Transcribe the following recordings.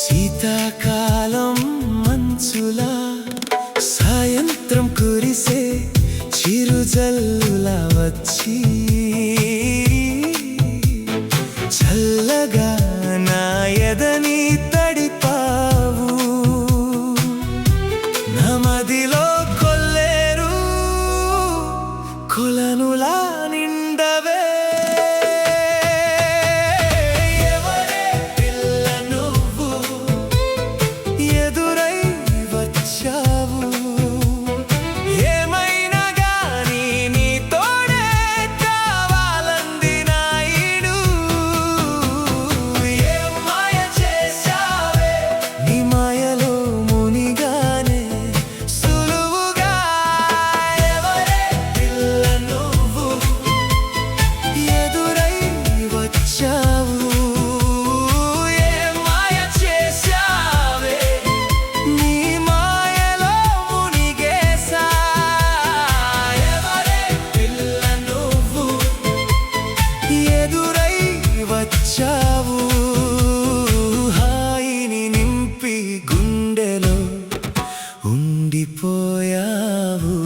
శీతాకాలం మంచులా సాయంత్రం కురిసే చిరుజల్లులా వచ్చి చల్లగా నా ఎదని తడిపావు. నా మదిలో కొల్లేరు కొలనులా నిండవే. హాయిని నింపి గుండెలో ఉండిపోయావు.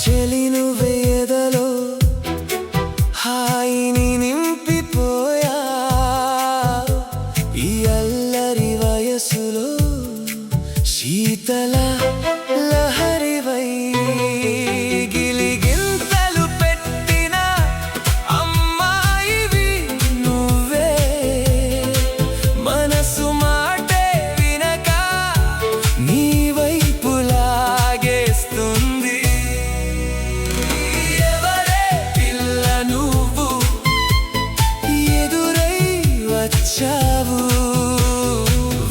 చెలి నువ్వే ఎదలో హాయిని నింపిపోయా. ఈ అల్లరి వయసులో శీతల లహరివై గిలిగింతలు పెట్టిన అమ్మాయివి నువ్వే. మనసు మాటే వినక నీ వైపు లాగేస్తుంది.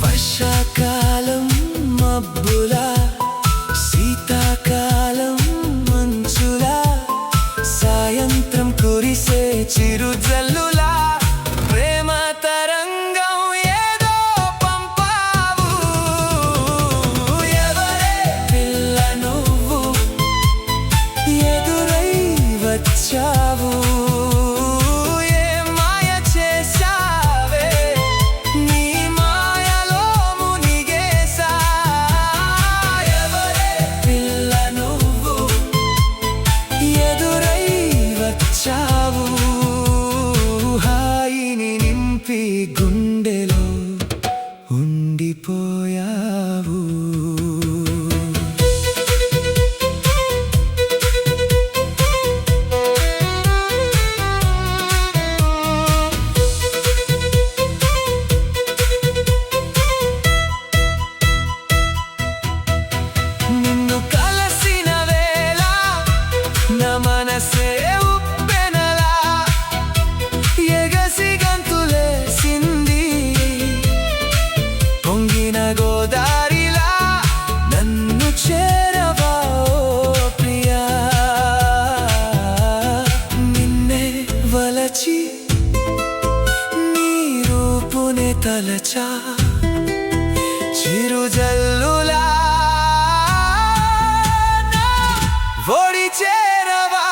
వర్షాకాలం మబ్బులా శీతాకాలం మంచులా సాయంత్రం కురిసే చిరుజల్లులా ప్రేమ తరంగం ఏదో పంపావు. ఎవరే పిల్ల నువ్వు ఎదురై వచ్చావు. హాయిని నింపి గుండెలో ఉండిపోయావు. నిన్ను కలసిన వేళ నా మనసే గోదారిలా నన్ను చేరవా ప్రియా. నిన్నే వలచి నీ రూపునే తలచా చిరుజల్లులా ఒడి చేరవా.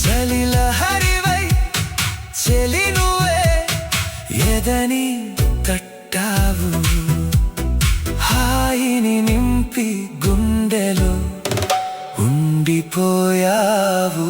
చలి లహరివై చెలి నువ్వే ఎదని తట్టావు. హాయిని నింపి గుండెలో ఉండిపోయావు.